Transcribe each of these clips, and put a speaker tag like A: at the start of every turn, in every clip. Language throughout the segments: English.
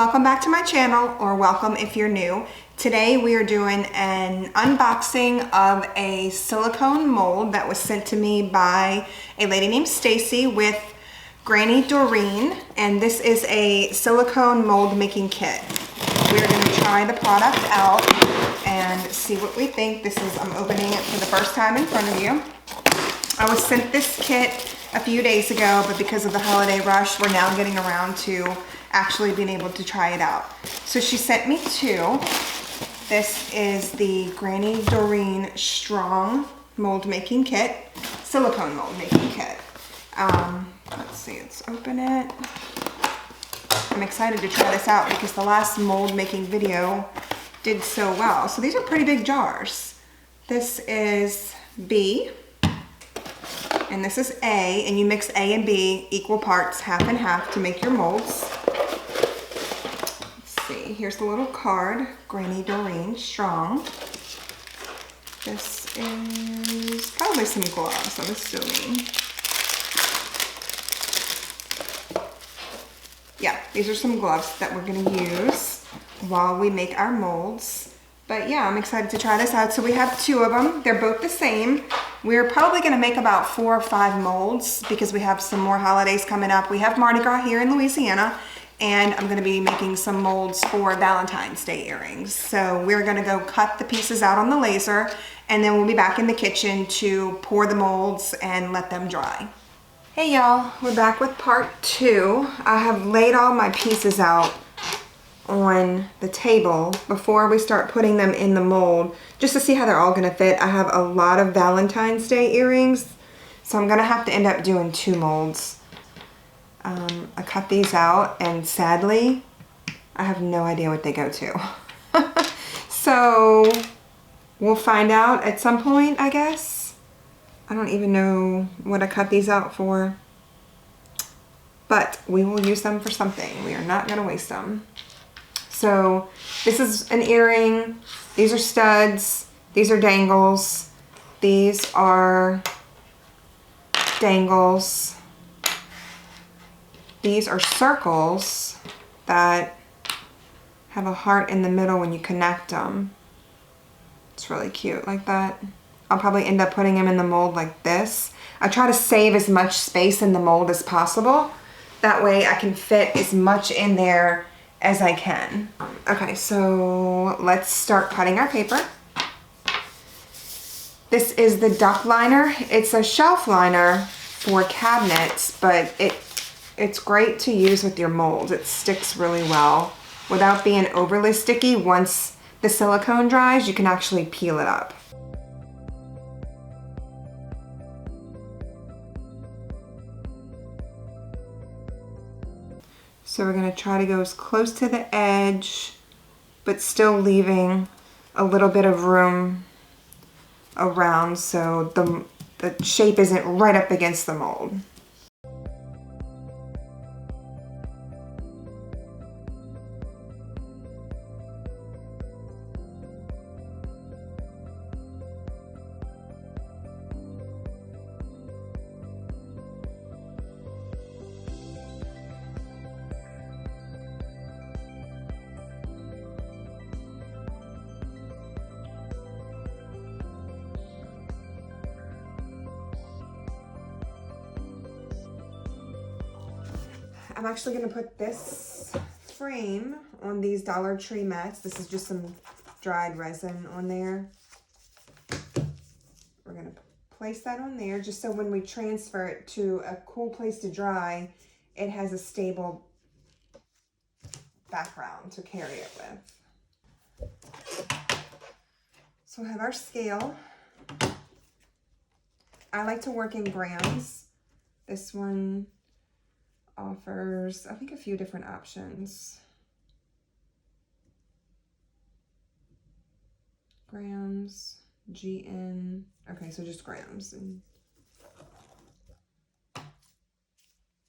A: Welcome back to my channel, or welcome if you're new. Today we are doing an unboxing of a silicone mold that was sent to me by a lady named Stacy with Granny Doreen, and this is a silicone mold making kit. We're going to try the product out and see what we think. I'm opening it for the first time in front of you. I was sent this kit a few days ago, but because of the holiday rush, we're now getting around to actually being able to try it out. So she sent me two. This is the Granny Doreen Strong Mold Making Kit, Silicone Mold Making Kit. Let's see, let's open it. I'm excited to try this out because the last mold making video did so well. So these are pretty big jars. This is B, and this is A, and you mix A and B equal parts, half and half, to make your molds. Here's the little card, Granny Doreen Strong. This is probably some gloves, I'm assuming. Yeah, these are some gloves that we're gonna use while we make our molds. But yeah, I'm excited to try this out. So we have two of them. They're both the same. We're probably gonna make about 4 or 5 molds because we have some more holidays coming up. We have Mardi Gras here in Louisiana, and I'm gonna be making some molds for Valentine's Day earrings. So we're gonna go cut the pieces out on the laser, and then we'll be back in the kitchen to pour the molds and let them dry. Hey y'all, we're back with part 2. I have laid all my pieces out on the table before we start putting them in the mold, just to see how they're all gonna fit. I have a lot of Valentine's Day earrings, so I'm gonna have to end up doing 2 molds. I cut these out, and sadly, I have no idea what they go to. So we'll find out at some point, I guess. I don't even know what I cut these out for, but we will use them for something. We are not gonna waste them. So this is an earring. These are studs. These are dangles. These are dangles. These are circles that have a heart in the middle when you connect them. It's really cute like that. I'll probably end up putting them in the mold like this. I try to save as much space in the mold as possible. That way I can fit as much in there as I can. Okay, so let's start cutting our paper. This is the duck liner. It's a shelf liner for cabinets, but it's great to use with your molds. It sticks really well without being overly sticky. Once the silicone dries, you can actually peel it up. So we're gonna try to go as close to the edge, but still leaving a little bit of room around so the shape isn't right up against the mold. I'm actually going to put this frame on these Dollar Tree mats. This is just some dried resin on there. We're going to place that on there just so when we transfer it to a cool place to dry, it has a stable background to carry it with. So we have our scale. I like to work in grams. This one offers, I think, a few different options. Grams, GN, okay, so just grams. And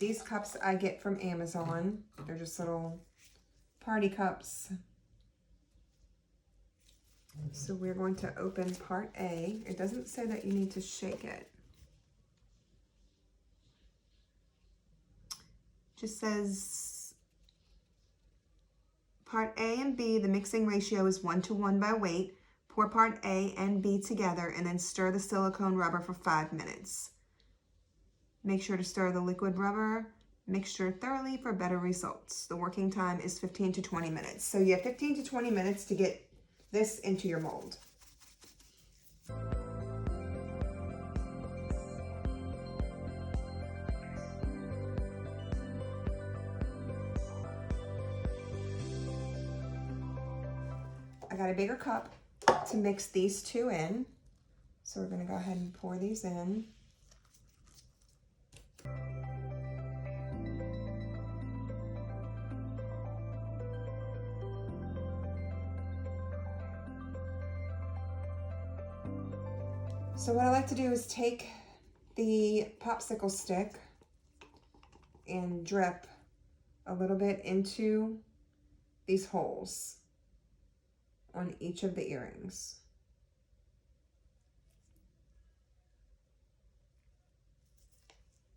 A: these cups I get from Amazon. They're just little party cups. So we're going to open part A. It doesn't say that you need to shake it. Just says Part A and B, the mixing ratio is 1:1 by weight. Pour part A and B together and then stir the silicone rubber for 5 minutes. Make sure to stir the liquid rubber mixture thoroughly for better results. The working time is 15 to 20 minutes. So you have 15 to 20 minutes to get this into your mold. I got a bigger cup to mix these two in. So we're going to go ahead and pour these in. So what I like to do is take the popsicle stick and drip a little bit into these holes on each of the earrings.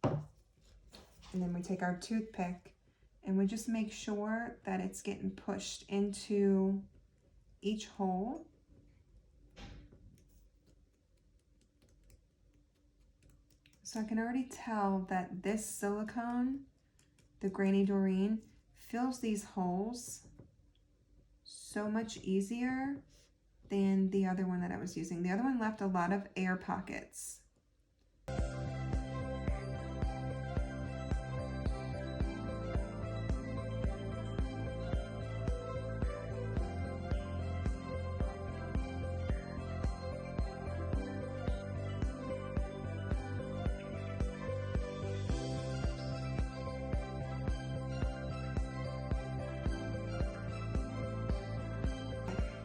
A: And then we take our toothpick and we just make sure that it's getting pushed into each hole. So I can already tell that this silicone, the Granny Doreen, fills these holes so much easier than the other one that I was using. The other one left a lot of air pockets.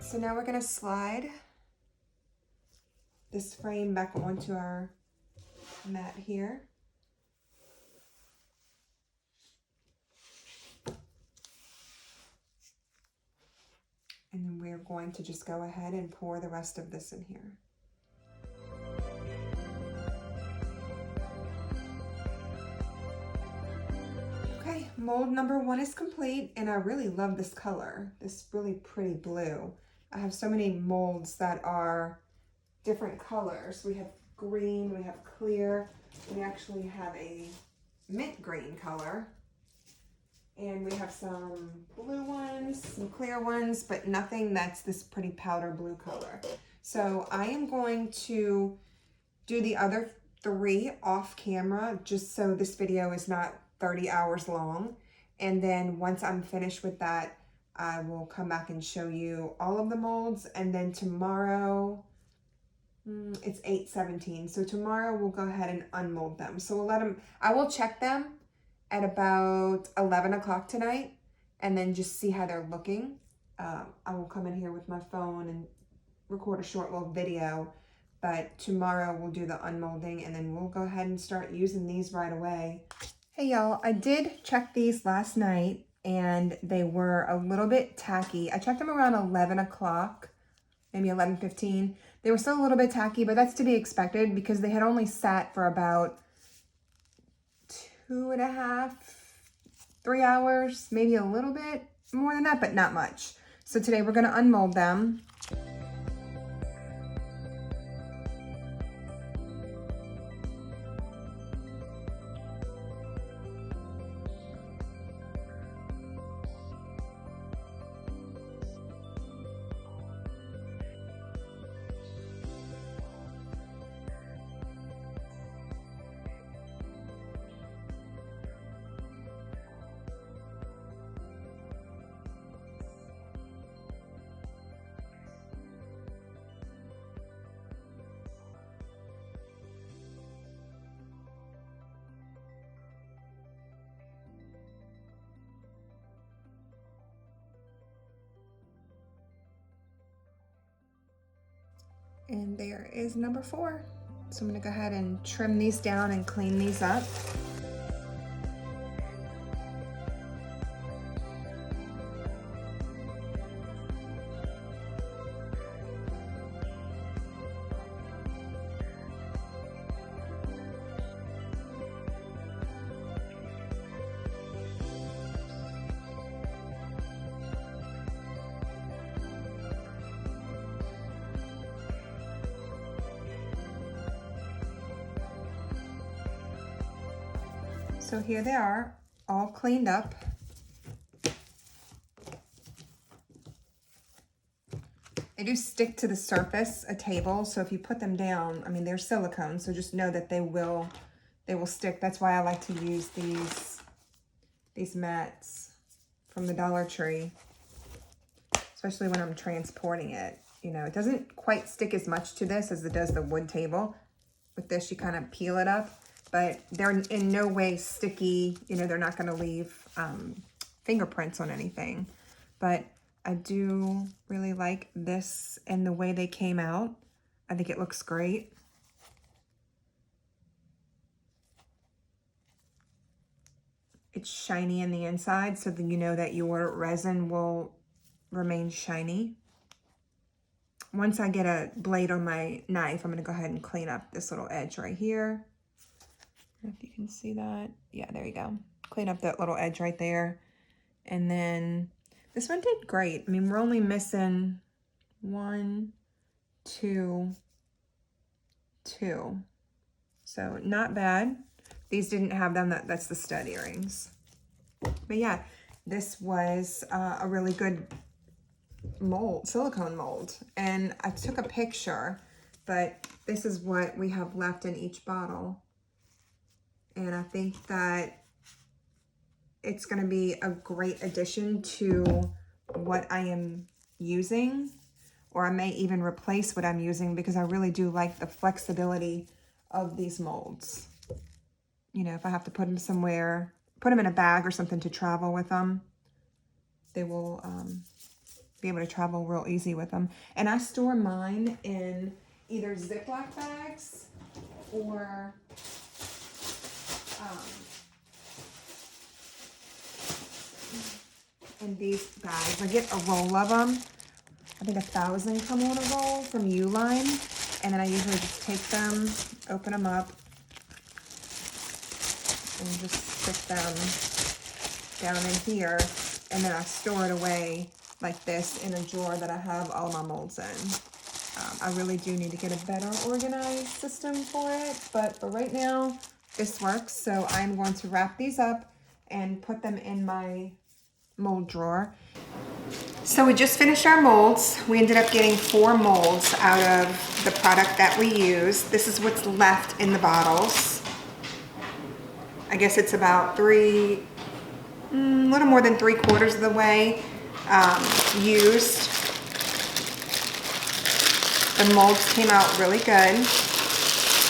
A: So now we're going to slide this frame back onto our mat here. And then we're going to just go ahead and pour the rest of this in here. Okay, mold number 1 is complete, and I really love this color, this really pretty blue. I have so many molds that are different colors. We have green, we have clear, we actually have a mint green color, and we have some blue ones, some clear ones, but nothing that's this pretty powder blue color. So I am going to do the other 3 off camera just so this video is not 30 hours long. And then once I'm finished with that, I will come back and show you all of the molds. And then tomorrow, it's 8:17. So tomorrow we'll go ahead and unmold them. So we'll let them, I will check them at about 11 o'clock tonight and then just see how they're looking. I will come in here with my phone and record a short little video, but tomorrow we'll do the unmolding and then we'll go ahead and start using these right away. Hey y'all, I did check these last night and they were a little bit tacky. I checked them around 11 o'clock, maybe 11:15. They were still a little bit tacky, but that's to be expected because they had only sat for about 2.5, 3 hours, maybe a little bit more than that, but not much. So today we're gonna unmold them. And there is number 4. So I'm gonna go ahead and trim these down and clean these up. So here they are, all cleaned up. They do stick to the surface, a table, so if you put them down, I mean, they're silicone, so just know that they will stick. That's why I like to use these mats from the Dollar Tree, especially when I'm transporting it. You know, it doesn't quite stick as much to this as it does the wood table. With this, you kind of peel it up, but they're in no way sticky. You know, they're not going to leave fingerprints on anything. But I do really like this and the way they came out. I think it looks great. It's shiny in the inside, so that you know that your resin will remain shiny. Once I get a blade on my knife, I'm going to go ahead and clean up this little edge right here. I don't know if you can see that. Yeah, there you go. Clean up that little edge right there. And then this one did great. I mean, we're only missing 1, 2, 2. So not bad. These didn't have them. That's the stud earrings. But yeah, this was a really good mold, silicone mold. And I took a picture, but this is what we have left in each bottle. And I think that it's going to be a great addition to what I am using, or I may even replace what I'm using, because I really do like the flexibility of these molds. You know, if I have to put them somewhere, put them in a bag or something to travel with them, they will be able to travel real easy with them. And I store mine in either Ziploc bags or in these bags. I get a roll of them. I think 1,000 come on a roll from Uline. And then I usually just take them, open them up, and just stick them down in here. And then I store it away like this in a drawer that I have all my molds in. I really do need to get a better organized system for it, but for right now, this works. So I'm going to wrap these up and put them in my mold drawer. So we just finished our molds. We ended up getting 4 molds out of the product that we used. This is what's left in the bottles. I guess it's about a little more than 3/4 of the way used. The molds came out really good.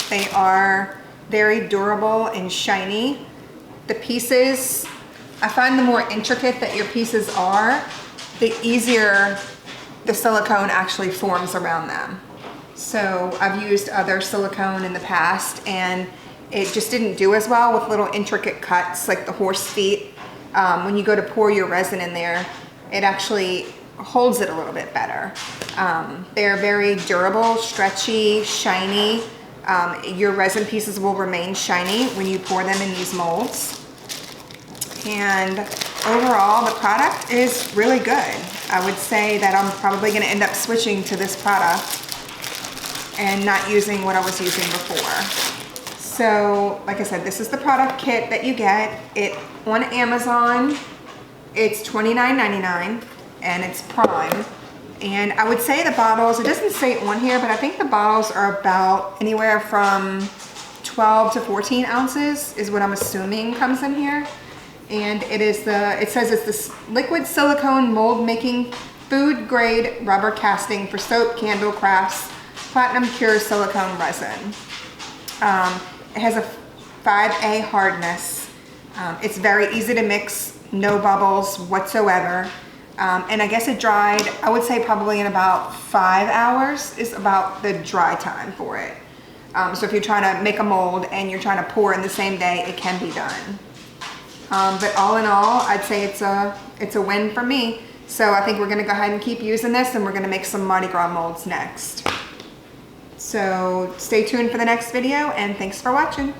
A: They are very durable and shiny. The pieces, I find the more intricate that your pieces are, the easier the silicone actually forms around them. So I've used other silicone in the past and it just didn't do as well with little intricate cuts like the horse feet. When you go to pour your resin in there, it actually holds it a little bit better. They're very durable, stretchy, shiny. Your resin pieces will remain shiny when you pour them in these molds. And overall, the product is really good. I would say that I'm probably going to end up switching to this product and not using what I was using before. So, like I said, this is the product kit that you get. It on Amazon, it's $29.99 and it's Prime. And I would say the bottles, it doesn't say on here, but I think the bottles are about anywhere from 12 to 14 ounces is what I'm assuming comes in here. And it says it's this liquid silicone mold making food grade rubber casting for soap, candle crafts, platinum pure silicone resin. It has a 5A hardness. It's very easy to mix, no bubbles whatsoever. And I guess it dried, I would say probably in about 5 hours is about the dry time for it. So if you're trying to make a mold and you're trying to pour in the same day, it can be done. But all in all, I'd say it's a win for me. So I think we're gonna go ahead and keep using this and we're gonna make some Mardi Gras molds next. So stay tuned for the next video and thanks for watching.